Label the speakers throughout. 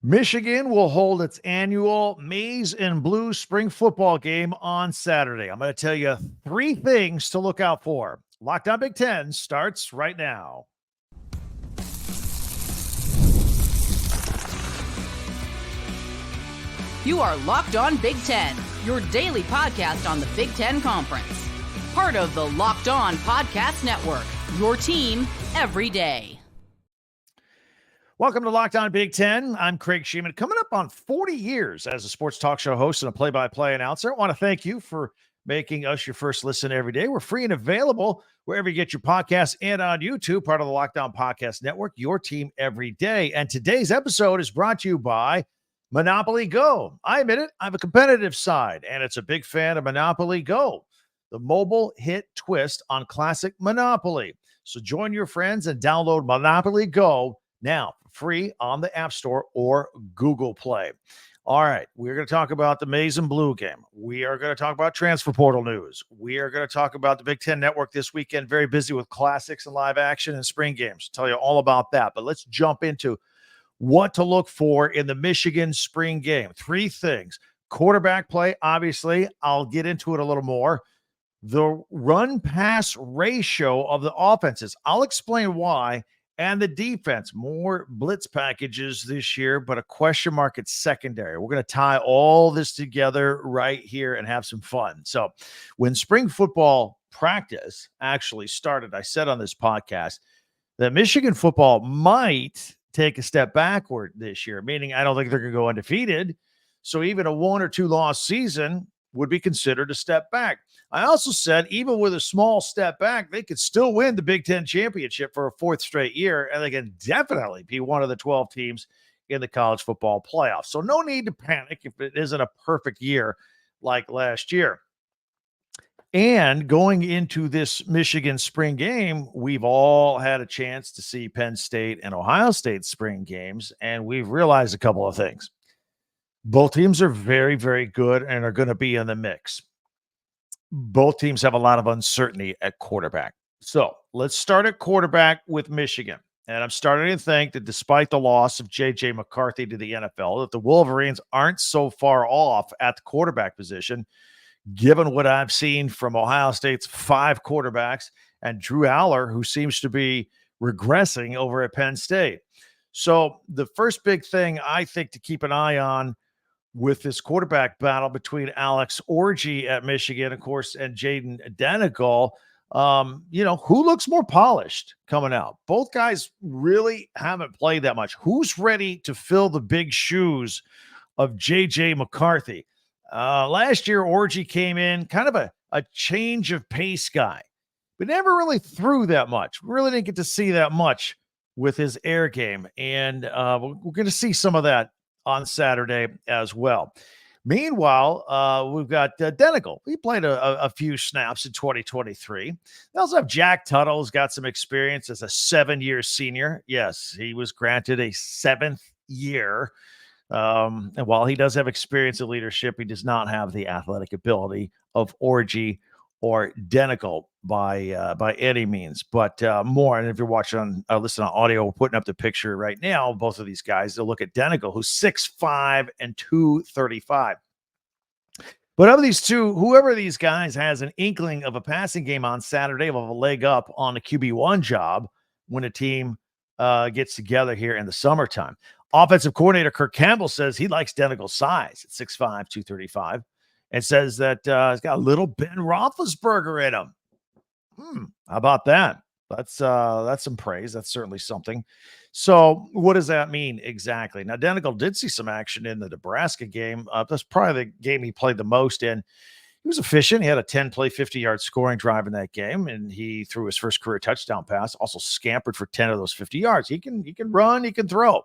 Speaker 1: Michigan will hold its annual Maize and Blue spring football game on Saturday. I'm going to tell you three things to look out for. Locked On Big Ten starts right now.
Speaker 2: You are Locked On Big Ten, your daily podcast on the Big Ten Conference. Part of the Locked On Podcast Network, your team every day.
Speaker 1: Welcome to Locked On Big Ten. I'm Craig Sheeman. Coming up on 40 years as a sports talk show host and a play-by-play announcer. I want to thank you for making us your first listen every day. We're free and available wherever you get your podcasts and on YouTube, part of the Locked On Podcast Network, your team every day. And today's episode is brought to you by Monopoly Go. I admit it, I have a competitive side, and it's a big fan of Monopoly Go, the mobile hit twist on classic Monopoly. So join your friends and download Monopoly Go now, free on the App Store or Google Play. All right, we're going to talk about the Maize and Blue game. We are going to talk about transfer portal news. We are going to talk about the Big Ten Network this weekend, very busy with classics and live action and spring games. I'll tell you all about that, but let's jump into what to look for in the Michigan spring game. Three things. Quarterback play, obviously. I'll get into it a little more. The run-pass ratio of the offenses. I'll explain why. And the defense, more blitz packages this year, but a question mark at secondary. We're going to tie all this together right here and have some fun. So when spring football practice actually started, I said on this podcast that Michigan football might take a step backward this year, meaning I don't think they're going to go undefeated. So even a 1 or 2 loss season would be considered a step back. I also said, even with a small step back, they could still win the Big Ten championship for a 4th straight year, and they can definitely be one of the 12 teams in the college football playoffs. So no need to panic if it isn't a perfect year like last year. And going into this Michigan spring game, we've all had a chance to see Penn State and Ohio State spring games, and we've realized a couple of things. Both teams are very, very good and are going to be in the mix. Both teams have a lot of uncertainty at quarterback. So let's start at quarterback with Michigan. And I'm starting to think that despite the loss of J.J. McCarthy to the NFL, that the Wolverines aren't so far off at the quarterback position, given what I've seen from Ohio State's 5 quarterbacks and Drew Aller, who seems to be regressing over at Penn State. So the first big thing I think to keep an eye on with this quarterback battle between Alex Orji at Michigan, of course, and Jayden Denegal, who looks more polished coming out? Both guys really haven't played that much. Who's ready to fill the big shoes of J.J. McCarthy? Last year, Orji came in kind of a change of pace guy, but never really threw that much. We really didn't get to see that much with his air game, and we're going to see some of that on Saturday as well. Meanwhile, we've got Denegal. He played a few snaps in 2023. They also have Jack Tuttle, who's got some experience as a 7-year senior. Yes, he was granted a 7th year. And while he does have experience in leadership, he does not have the athletic ability of Orji or Denegal by any means, but more. And if you're watching listen on audio, we're putting up the picture right now. Both of these guys. To look at Denegal, who's 6'5" and 235. But of these two, whoever these guys has an inkling of a passing game on Saturday, will have a leg up on the QB1 job when a team gets together here in the summertime. Offensive coordinator Kirk Campbell says he likes Denegal's size at 6'5", 235. And says that he's got a little Ben Roethlisberger in him. How about that? That's some praise. That's certainly something. So what does that mean exactly? Now, Denegal did see some action in the Nebraska game. That's probably the game he played the most in. He was efficient. He had a 10-play, 50-yard scoring drive in that game, and he threw his first career touchdown pass, also scampered for 10 of those 50 yards. He can run, he can throw.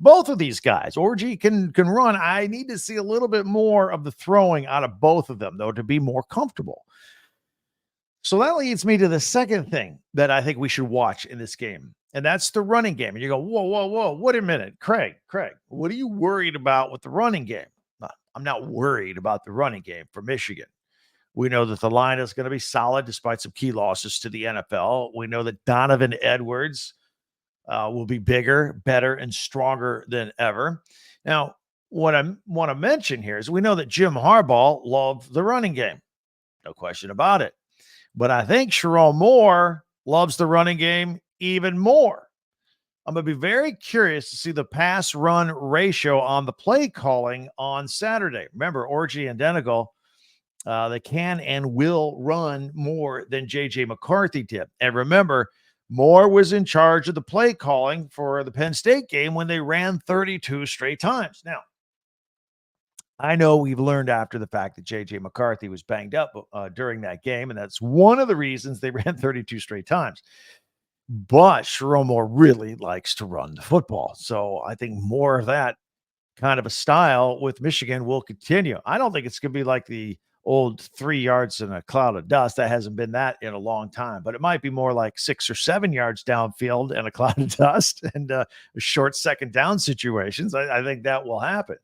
Speaker 1: Both of these guys, Orji can run. I need to see a little bit more of the throwing out of both of them, though, to be more comfortable. So that leads me to the second thing that I think we should watch in this game, and that's the running game. And you go, whoa, wait a minute, Craig, what are you worried about with the running game? I'm not worried about the running game for Michigan. We know that the line is going to be solid despite some key losses to the NFL. We know that Donovan Edwards will be bigger, better, and stronger than ever. Now, what I want to mention here is we know that Jim Harbaugh loved the running game. No question about it. But I think Sherrone Moore loves the running game even more. I'm going to be very curious to see the pass-run ratio on the play calling on Saturday. Remember, Orji and Denegal, they can and will run more than J.J. McCarthy did. And remember, Moore was in charge of the play calling for the Penn State game when they ran 32 straight times. Now, I know we've learned after the fact that J.J. McCarthy was banged up during that game, and that's one of the reasons they ran 32 straight times. But Sherrone Moore really likes to run the football. So I think more of that kind of a style with Michigan will continue. I don't think it's going to be like the old 3 yards in a cloud of dust. That hasn't been that in a long time, but it might be more like 6 or 7 yards downfield and a cloud of dust and short second down situations. I think that will happen.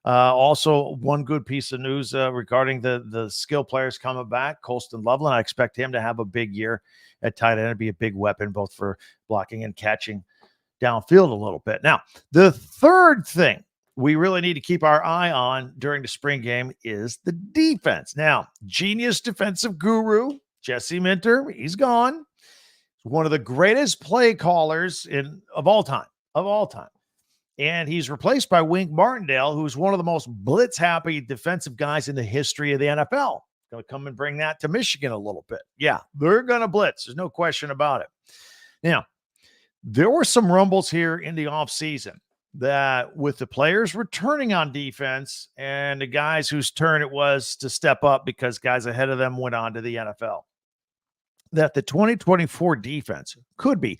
Speaker 1: Also, one good piece of news regarding the skill players coming back. Colston Loveland, I expect him to have a big year at tight end. It'd be a big weapon both for blocking and catching downfield a little bit. Now, the third thing we really need to keep our eye on during the spring game is the defense. Now, genius defensive guru, Jesse Minter, he's gone. He's one of the greatest play callers of all time. And he's replaced by Wink Martindale, who's one of the most blitz-happy defensive guys in the history of the NFL. Going to come and bring that to Michigan a little bit. Yeah, they're going to blitz. There's no question about it. Now, there were some rumbles here in the offseason that with the players returning on defense and the guys whose turn it was to step up because guys ahead of them went on to the NFL, that the 2024 defense could be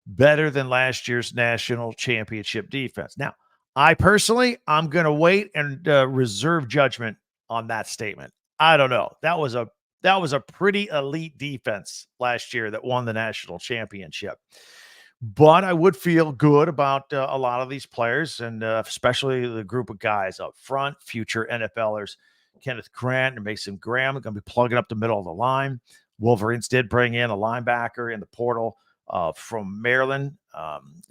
Speaker 1: better than last year's national championship defense. Now, I'm going to wait and reserve judgment on that statement. I don't know. That was a pretty elite defense last year that won the national championship. But I would feel good about a lot of these players, and especially the group of guys up front, future NFLers, Kenneth Grant and Mason Graham are going to be plugging up the middle of the line. Wolverines did bring in a linebacker in the portal from Maryland.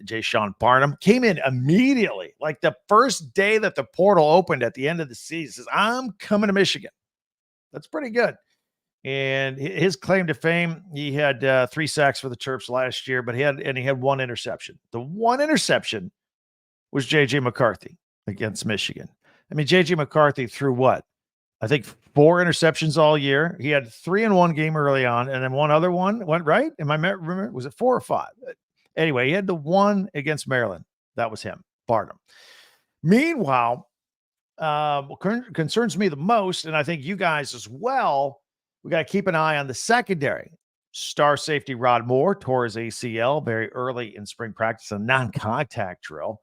Speaker 1: Jay Sean Barnum came in immediately, like the first day that the portal opened at the end of the season. Says, I'm coming to Michigan. That's pretty good. And his claim to fame, he had 3 sacks for the Terps last year, but he had 1 interception. The 1 interception was J.J. McCarthy against Michigan. I mean, J.J. McCarthy threw what? I think 4 interceptions all year. He had 3 in one game early on, and then one other one went right. Remember, was it 4 or 5? Anyway, he had the one against Maryland. That was him, Barnum. Meanwhile, what concerns me the most, and I think you guys as well, we got to keep an eye on the secondary. Star safety Rod Moore tore his ACL very early in spring practice, a non-contact drill.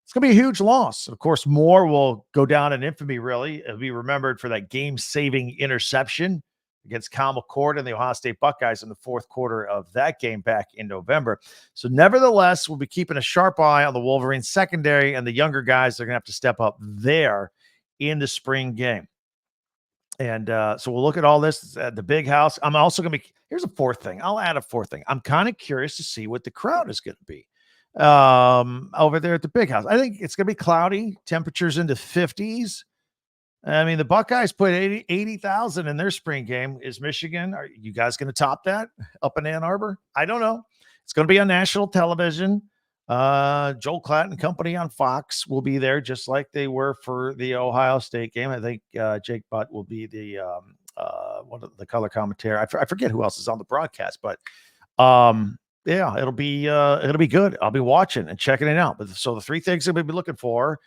Speaker 1: It's going to be a huge loss. Of course, Moore will go down in infamy, really. He'll be remembered for that game-saving interception against Kyle McCord and the Ohio State Buckeyes in the fourth quarter of that game back in November. So nevertheless, we'll be keeping a sharp eye on the Wolverines secondary and the younger guys. They're going to have to step up there in the spring game. And so we'll look at all this at the big house. I'm also going to be, here's a fourth thing. I'll add a fourth thing. I'm kind of curious to see what the crowd is going to be over there at the big house. I think it's going to be cloudy, temperatures in the 50s. I mean, the Buckeyes put 80,000 in their spring game. Is Michigan, are you guys going to top that up in Ann Arbor? I don't know. It's going to be on national television. Joel Klatt and company on Fox will be there just like they were for the Ohio State game. I think Jake Butt will be the one of the color commentator. I forget who else is on the broadcast, but yeah, it'll be good. I'll be watching and checking it out. But so the 3 things that we'll be looking for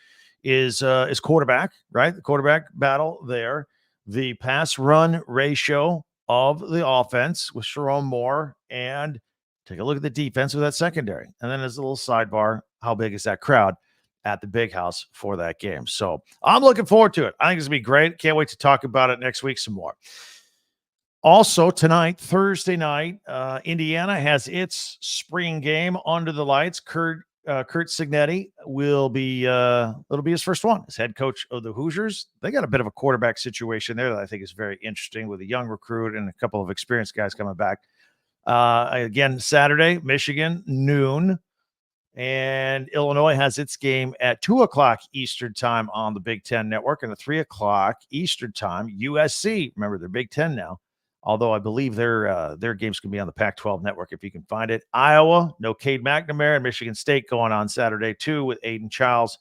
Speaker 1: is quarterback, right? The quarterback battle there, the pass run ratio of the offense with Sherrone Moore, and take a look at the defense of that secondary. And then as a little sidebar, how big is that crowd at the big house for that game? So I'm looking forward to it. I think it's going to be great. Can't wait to talk about it next week some more. Also tonight, Thursday night, Indiana has its spring game under the lights. Curt Cignetti will be, it'll be his first one as head coach of the Hoosiers. They got a bit of a quarterback situation there that I think is very interesting with a young recruit and a couple of experienced guys coming back. Again, Saturday, Michigan, noon. And Illinois has its game at 2 o'clock Eastern time on the Big Ten Network, and at 3 o'clock Eastern time, USC. Remember, they're Big Ten now, although I believe their games can be on the Pac-12 Network if you can find it. Iowa, no Cade McNamara, and Michigan State going on Saturday too, with Aiden Childs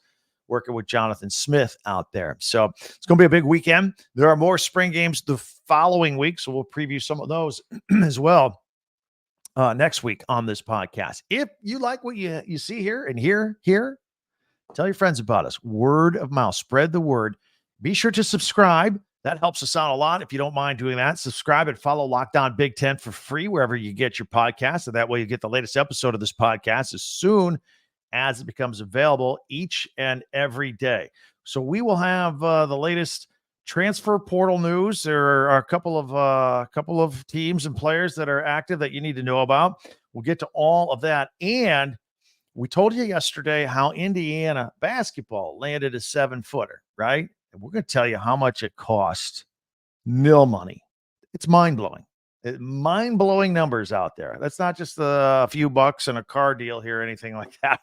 Speaker 1: working with Jonathan Smith out there. So it's going to be a big weekend. There are more spring games the following week, so we'll preview some of those as well next week on this podcast. If you like what you see here and hear, tell your friends about us. Word of mouth. Spread the word. Be sure to subscribe. That helps us out a lot. If you don't mind doing that, subscribe and follow Locked On Big Ten for free wherever you get your podcast. And that way you get the latest episode of this podcast as soon as it becomes available each and every day. So we will have the latest transfer portal news. There are a couple of teams and players that are active that you need to know about. We'll get to all of that. And we told you yesterday how Indiana basketball landed a 7-footer, right? And we're going to tell you how much it cost. Nil money. It's mind-blowing. Mind-blowing numbers out there. That's not just a few bucks and a car deal here or anything like that.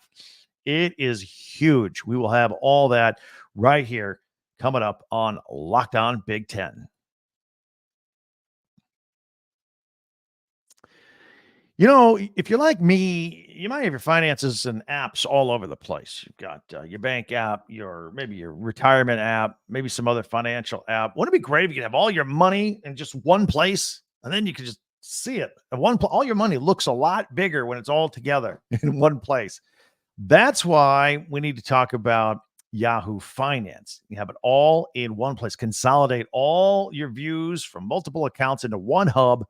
Speaker 1: It is huge. We will have all that right here coming up on Locked On Big Ten. You know, if you're like me, you might have your finances and apps all over the place. You've got your bank app, maybe your retirement app, maybe some other financial app. Wouldn't it be great if you could have all your money in just one place, and then you could just see it? All your money looks a lot bigger when it's all together in one place. That's why we need to talk about Yahoo Finance. You have it all in one place. Consolidate all your views from multiple accounts into one hub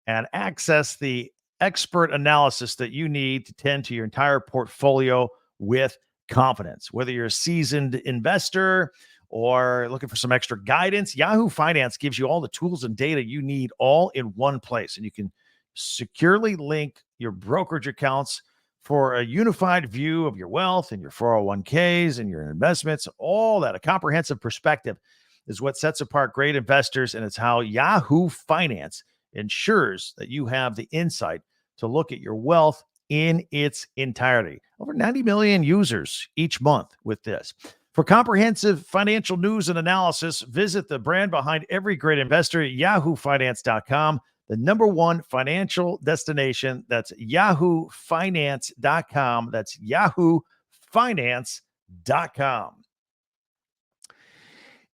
Speaker 1: and access the expert analysis that you need to tend to your entire portfolio with confidence. Whether you're a seasoned investor or looking for some extra guidance, Yahoo Finance gives you all the tools and data you need all in one place. And you can securely link your brokerage accounts for a unified view of your wealth and your 401ks and your investments, all that. A comprehensive perspective is what sets apart great investors, and it's how Yahoo Finance ensures that you have the insight to look at your wealth in its entirety. Over 90 million users each month with this. For comprehensive financial news and analysis, visit the brand behind every great investor, yahoofinance.com, the number one financial destination. That's yahoofinance.com. That's yahoofinance.com.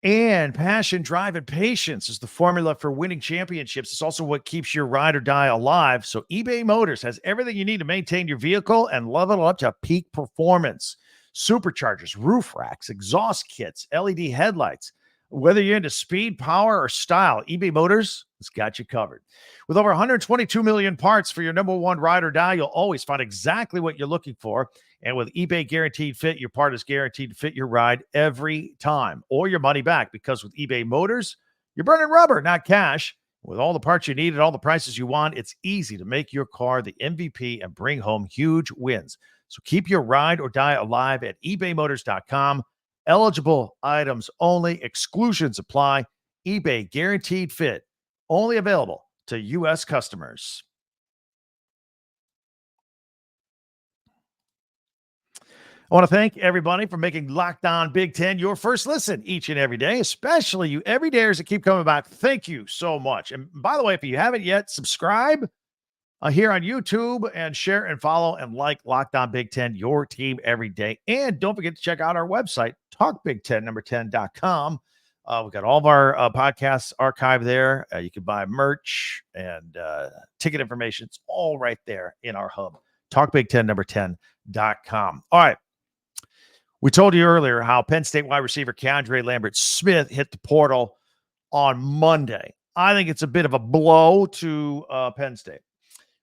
Speaker 1: And passion, drive, and patience is the formula for winning championships. It's also what keeps your ride or die alive. So eBay Motors has everything you need to maintain your vehicle and level it up to peak performance. Superchargers, roof racks, exhaust kits, LED headlights. Whether you're into speed, power, or style, eBay Motors has got you covered. With over 122 million parts for your number one ride or die, you'll always find exactly what you're looking for. And with eBay Guaranteed Fit, your part is guaranteed to fit your ride every time, or your money back, because with eBay Motors, you're burning rubber, not cash. With all the parts you need at all the prices you want, it's easy to make your car the MVP and bring home huge wins. So keep your ride or die alive at ebaymotors.com. Eligible items only. Exclusions apply. eBay Guaranteed Fit. Only available to U.S. customers. I want to thank everybody for making Locked On Big Ten your first listen each and every day, especially you everydayers that keep coming back. Thank you so much. And by the way, if you haven't yet, subscribe here on YouTube and share and follow and like Locked On Big Ten, your team every day. And don't forget to check out our website, talkbig10.com. We've got all of our podcasts archived there. You can buy merch and ticket information. It's all right there in our hub, talkbig10.com. All right. We told you earlier how Penn State wide receiver Keandre Lambert-Smith hit the portal on Monday. I think it's a bit of a blow to Penn State,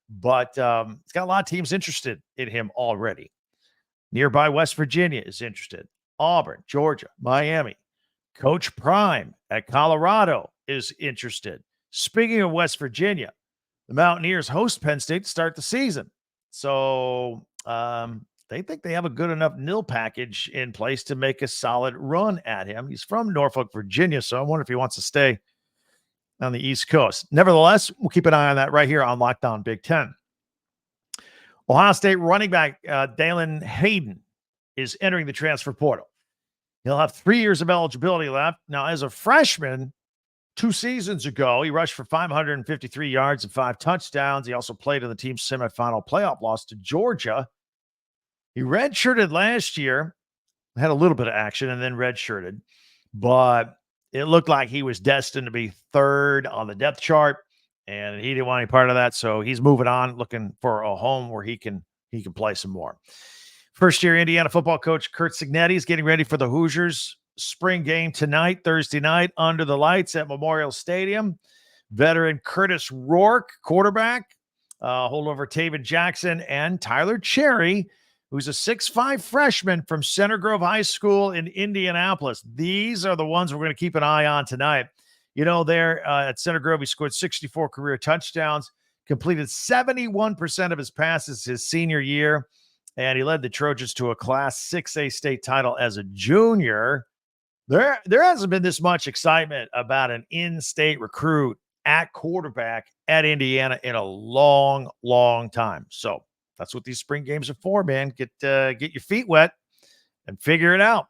Speaker 1: but it's got a lot of teams interested in him already. Nearby West Virginia is interested. Auburn, Georgia, Miami. Coach Prime at Colorado is interested. Speaking of West Virginia, the Mountaineers host Penn State to start the season. So they think they have a good enough nil package in place to make a solid run at him. He's from Norfolk, Virginia, so I wonder if he wants to stay on the East Coast. Nevertheless, we'll keep an eye on that right here on Locked On Big Ten. Ohio State running back Dalen Hayden is entering the transfer portal. He'll have 3 years of eligibility left. Now, as a freshman, 2 seasons ago, he rushed for 553 yards and 5 touchdowns. He also played in the team's semifinal playoff loss to Georgia. He redshirted last year, had a little bit of action, and then redshirted. But it looked like he was destined to be third on the depth chart, and he didn't want any part of that. So he's moving on, looking for a home where he can play some more. First-year Indiana football coach Curt Cignetti is getting ready for the Hoosiers spring game tonight, Thursday night, under the lights at Memorial Stadium. Veteran Curtis Rourke, quarterback, holdover Taven Jackson, and Tyler Cherry, who's a 6'5" freshman from Center Grove High School in Indianapolis. These are the ones we're going to keep an eye on tonight. You know, there at Center Grove, he scored 64 career touchdowns, completed 71% of his passes his senior year, and he led the Trojans to a Class 6A state title as a junior. There hasn't been this much excitement about an in-state recruit at quarterback at Indiana in a long, long time. So that's what these spring games are for, man. Get your feet wet and figure it out.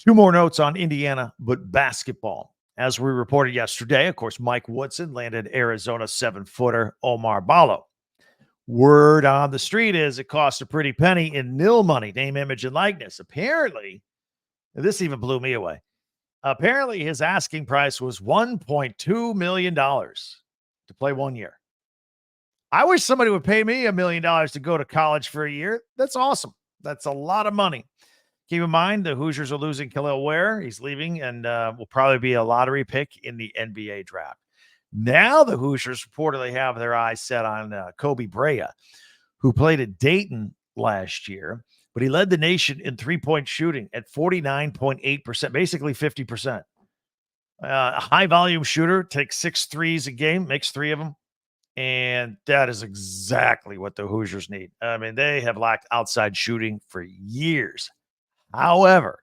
Speaker 1: 2 more notes on Indiana, but basketball. As we reported yesterday, of course, Mike Woodson landed Arizona 7-footer Omar Ballo. Word on the street is it cost a pretty penny in nil money, name, image, and likeness. Apparently, this even blew me away. Apparently, his asking price was $1.2 million to play 1 year. I wish somebody would pay me $1 million to go to college for a year. That's awesome. That's a lot of money. Keep in mind, the Hoosiers are losing Khalil Ware. He's leaving and will probably be a lottery pick in the NBA draft. Now the Hoosiers reportedly have their eyes set on Kobe Brea, who played at Dayton last year, but he led the nation in three-point shooting at 49.8%, basically 50%. A high-volume shooter, takes 6 threes a game, makes 3 of them, and that is exactly what the Hoosiers need. I mean, they have lacked outside shooting for years. However,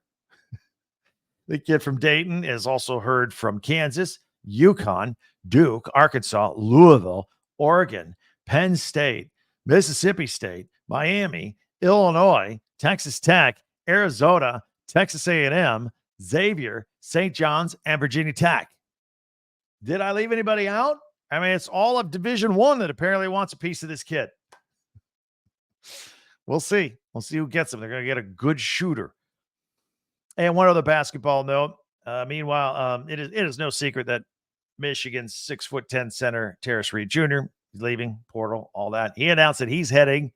Speaker 1: the kid from Dayton is also heard from Kansas, UConn, Duke, Arkansas, Louisville, Oregon, Penn State, Mississippi State, Miami, Illinois, Texas Tech, Arizona, Texas A&M, Xavier, St. John's, and Virginia Tech. Did I leave anybody out? I mean, it's all of Division I that apparently wants a piece of this kid. We'll see. We'll see who gets him. They're going to get a good shooter. And one other basketball note. Meanwhile, it is no secret that Michigan's 6'10" center Terrace Reed Jr. is leaving, portal, all that. He announced that he's heading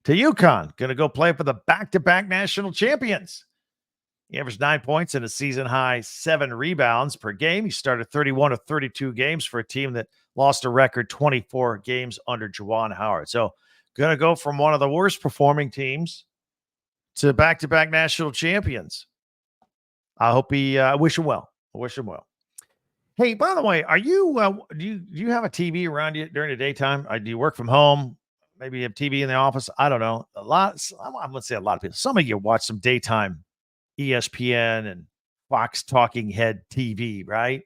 Speaker 1: to UConn, going to go play for the back-to-back national champions. He averaged 9 points and a season-high 7 rebounds per game. He started 31 of 32 games for a team that lost a record 24 games under Juwan Howard. So going to go from one of the worst performing teams to back-to-back national champions. I hope I wish him well. I wish him well. Hey, by the way, are you do you have a TV around you during the daytime? Do you work from home? Maybe you have TV in the office. I don't know. I'm going to say a lot of people. Some of you watch some daytime ESPN and Fox talking head TV, right?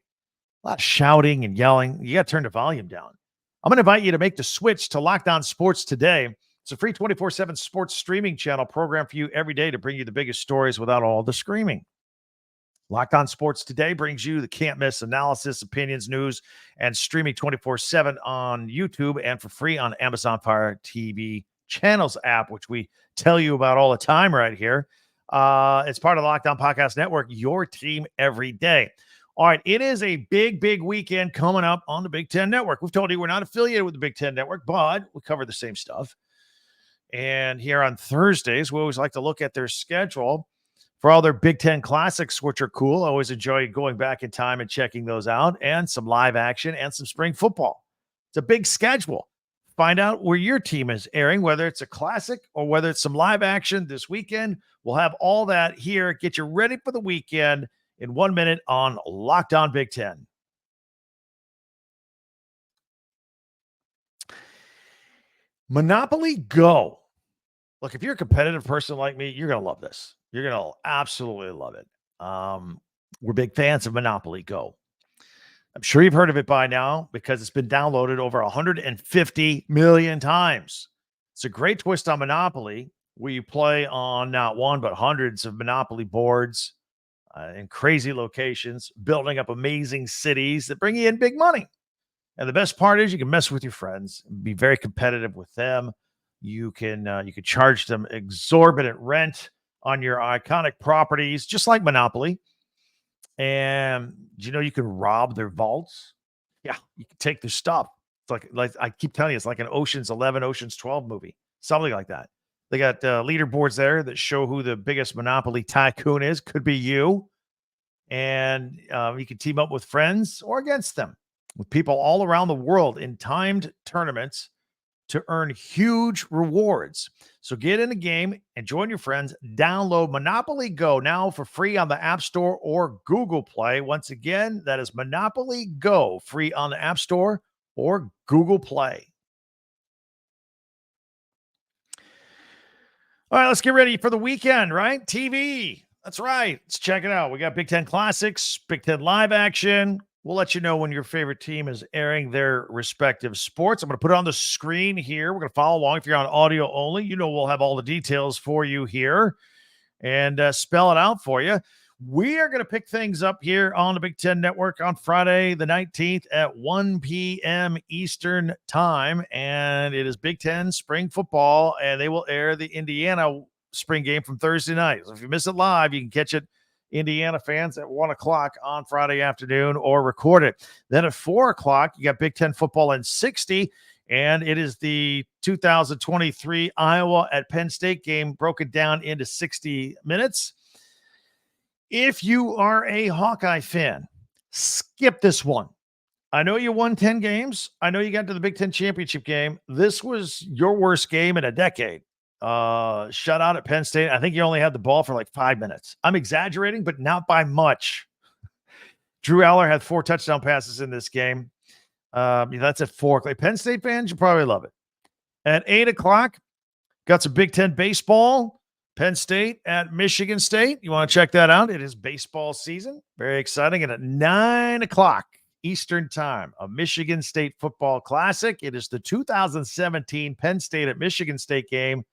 Speaker 1: A lot of shouting and yelling. You got to turn the volume down. I'm going to invite you to make the switch to Locked On Sports Today. It's a free 24/7 sports streaming channel program for you every day to bring you the biggest stories without all the screaming. Locked On Sports Today brings you the can't-miss analysis, opinions, news, and streaming 24/7 on YouTube and for free on Amazon Fire TV Channels app, which we tell you about all the time right here. It's part of the Locked On Podcast Network, your team every day. All right, it is a big, big weekend coming up on the Big Ten Network. We've told you we're not affiliated with the Big Ten Network, but we cover the same stuff. And here on Thursdays, we always like to look at their schedule for all their Big Ten classics, which are cool. I always enjoy going back in time and checking those out, and some live action and some spring football. It's a big schedule. Find out where your team is airing, whether it's a classic or whether it's some live action this weekend. We'll have all that here. Get you ready for the weekend in 1 minute on Locked On Big Ten. Monopoly Go. Look, if you're a competitive person like me, you're going to love this. You're going to absolutely love it. We're big fans of Monopoly Go. I'm sure you've heard of it by now because it's been downloaded over 150 million times. It's a great twist on Monopoly where you play on not one, but hundreds of Monopoly boards in crazy locations, building up amazing cities that bring you in big money. And the best part is you can mess with your friends, be very competitive with them. You can charge them exorbitant rent on your iconic properties, just like Monopoly. And you can rob their vaults. Yeah, you can take their stuff. It's like I keep telling you, it's like an Ocean's 11, Ocean's 12 movie, something like that. They got leaderboards there that show who the biggest Monopoly tycoon is. Could be you. And you can team up with friends or against them, with people all around the world in timed tournaments to earn huge rewards. So get in the game and join your friends. Download Monopoly Go now for free on the App Store or Google Play. Once again, that is Monopoly Go, free on the App Store or Google Play. All right, let's get ready for the weekend, right? TV. That's right. Let's check it out. We got Big Ten Classics, Big Ten Live action. We'll let you know when your favorite team is airing their respective sports. I'm going to put it on the screen here. We're going to follow along. If you're on audio only, we'll have all the details for you here and spell it out for you. We are going to pick things up here on the Big Ten Network on Friday, the 19th at 1 p.m. Eastern time. And it is Big Ten spring football, and they will air the Indiana spring game from Thursday night. So if you miss it live, you can catch it, Indiana fans, at 1 o'clock on Friday afternoon, or record it. Then at 4 o'clock, you got Big Ten football in 60, and it is the 2023 Iowa at Penn State game broken down into 60 minutes. If you are a Hawkeye fan, skip this one. I know you won 10 games. I know you got to the Big Ten championship game. This was your worst game in a decade. Shutout at Penn State. I think you only had the ball for like 5 minutes. I'm exaggerating, but not by much. Drew Aller had 4 touchdown passes in this game. That's at 4 o'clock. Penn State fans, you probably love it. At 8 o'clock, got some Big Ten baseball. Penn State at Michigan State. You want to check that out? It is baseball season. Very exciting. And at 9 o'clock Eastern time, a Michigan State football classic. It is the 2017 Penn State at Michigan State game.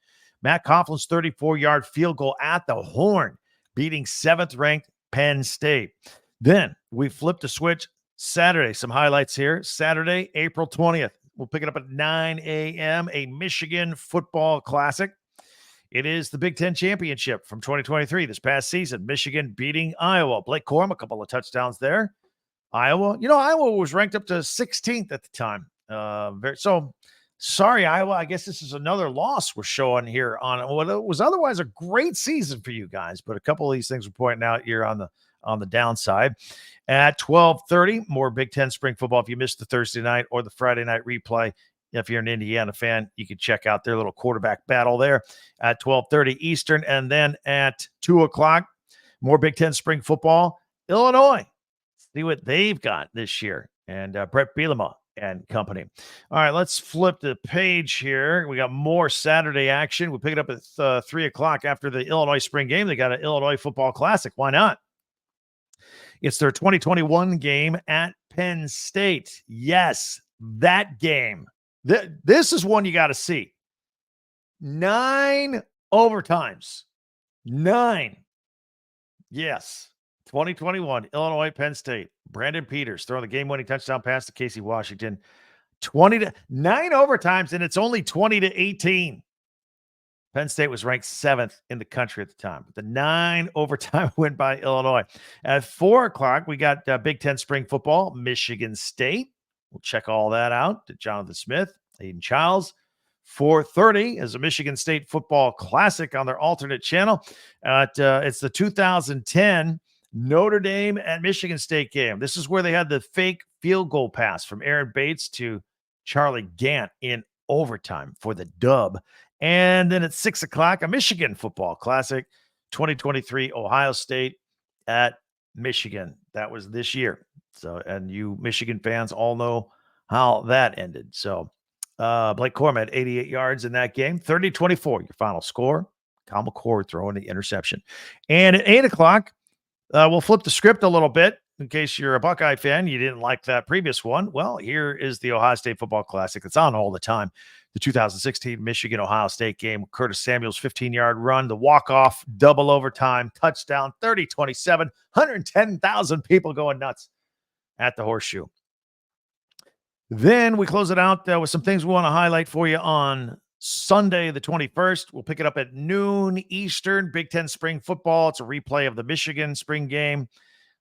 Speaker 1: Matt Coughlin's 34-yard field goal at the horn, beating 7th-ranked Penn State. Then we flip the switch Saturday. Some highlights here. Saturday, April 20th. We'll pick it up at 9 a.m., a Michigan football classic. It is the Big Ten championship from 2023, this past season. Michigan beating Iowa. Blake Corum, a couple of touchdowns there. Iowa, Iowa was ranked up to 16th at the time. Sorry, Iowa. I guess this is another loss we're showing here on what was otherwise a great season for you guys. But a couple of these things we're pointing out here on the downside. At 12:30, more Big Ten spring football. If you missed the Thursday night or the Friday night replay, if you're an Indiana fan, you can check out their little quarterback battle there at 12:30 Eastern. And then at 2 o'clock, more Big Ten spring football. Illinois, see what they've got this year. And Brett Bielema and company. All right, let's flip the page here. We got more Saturday action. We pick it up at 3 o'clock after the Illinois spring game. They got an Illinois football classic. Why not? It's their 2021 game at Penn State. Yes, that game. This is one you got to see. 9 overtimes. 9. Yes. 2021, Illinois, Penn State. Brandon Peters throwing the game-winning touchdown pass to Casey Washington. 9 overtimes, and it's only 20-18. Penn State was ranked 7th in the country at the time. The 9 overtime win by Illinois. At 4 o'clock, we got Big Ten spring football, Michigan State. We'll check all that out. Jonathan Smith, Aiden Childs. 4:30 is a Michigan State football classic on their alternate channel. It's the 2010 Notre Dame at Michigan State game. This is where they had the fake field goal pass from Aaron Bates to Charlie Gant in overtime for the dub. And then at 6 o'clock, a Michigan football classic, 2023 Ohio State at Michigan. That was this year. So, and you Michigan fans all know how that ended. So, Blake Corum had 88 yards in that game, 30-24, your final score. Kyle McCord throwing the interception. And at 8 o'clock, we'll flip the script a little bit. in case you're a Buckeye fan, you didn't like that previous one. Well, here is the Ohio State Football Classic. It's on all the time. The 2016 Michigan-Ohio State game. Curtis Samuel's 15-yard run, the walk-off, double overtime, touchdown, 30-27, 110,000 people going nuts at the Horseshoe. Then we close it out with some things we want to highlight for you on Sunday, the 21st. We'll pick it up at noon Eastern, Big Ten spring football. It's a replay of the Michigan spring game,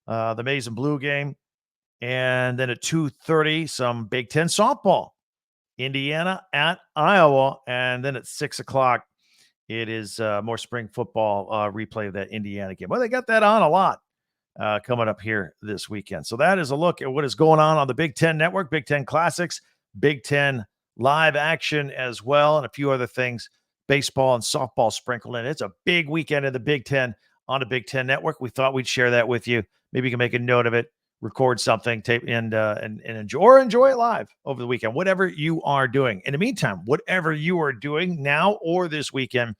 Speaker 1: the Maize and Blue game. And then at 2:30, some Big Ten softball, Indiana at Iowa. And then at 6 o'clock, it is more spring football replay of that Indiana game. Well, they got that on a lot coming up here this weekend. So that is a look at what is going on the Big Ten Network, Big Ten Classics, Big Ten live action as well, and a few other things, baseball and softball sprinkled in. It's a big weekend in the Big Ten on the Big Ten Network. We thought we'd share that with you. Maybe you can make a note of it, record something, tape, and enjoy it live over the weekend, whatever you are doing. In the meantime, whatever you are doing now or this weekend,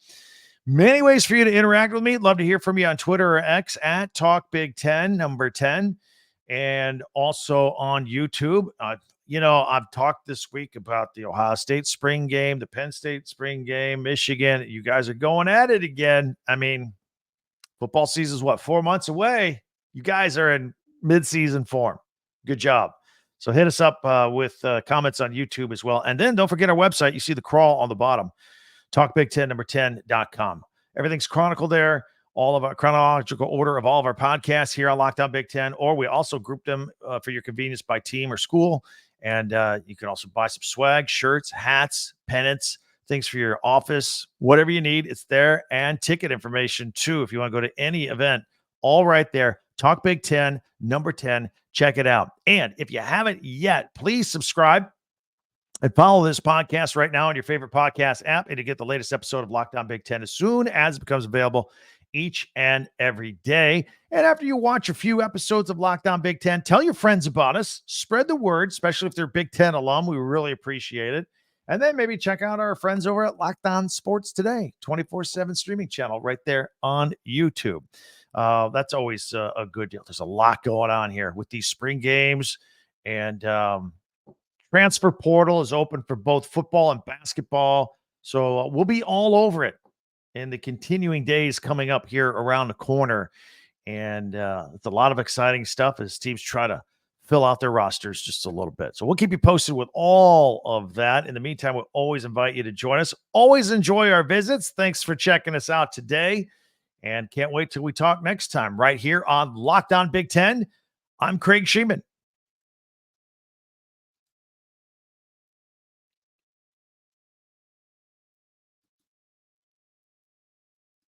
Speaker 1: many ways for you to interact with me. Love to hear from you on Twitter or X at Talk Big Ten, number 10, and also on YouTube. I've talked this week about the Ohio State spring game, the Penn State spring game, Michigan. You guys are going at it again. I mean, football season is 4 months away. You guys are in mid-season form. Good job. So hit us up with comments on YouTube as well. And then don't forget our website. You see the crawl on the bottom, talkbig10number10.com. Everything's chronicled there. All of our chronological order of all of our podcasts here on Locked On Big Ten, or we also group them for your convenience by team or school. And you can also buy some swag, shirts, hats, pennants, things for your office, whatever you need. It's there, and ticket information too. If you want to go to any event, all right there. Talk Big Ten, number 10. Check it out. And if you haven't yet, please subscribe and follow this podcast right now on your favorite podcast app, and to get the latest episode of Locked On Big Ten as soon as it becomes available each and every day. And after you watch a few episodes of Locked On Big Ten, tell your friends about us. Spread the word, especially if they're Big Ten alum. We really appreciate it. And then maybe check out our friends over at Locked On Sports Today, 24/7 streaming channel right there on YouTube. That's always a good deal. There's a lot going on here with these spring games, and transfer portal is open for both football and basketball. So we'll be all over it in the continuing days coming up here around the corner. And it's a lot of exciting stuff as teams try to fill out their rosters just a little bit. So we'll keep you posted with all of that. In the meantime, we'll always invite you to join us. Always enjoy our visits. Thanks for checking us out today. And can't wait till we talk next time right here on Locked On Big Ten. I'm Craig Sheeman.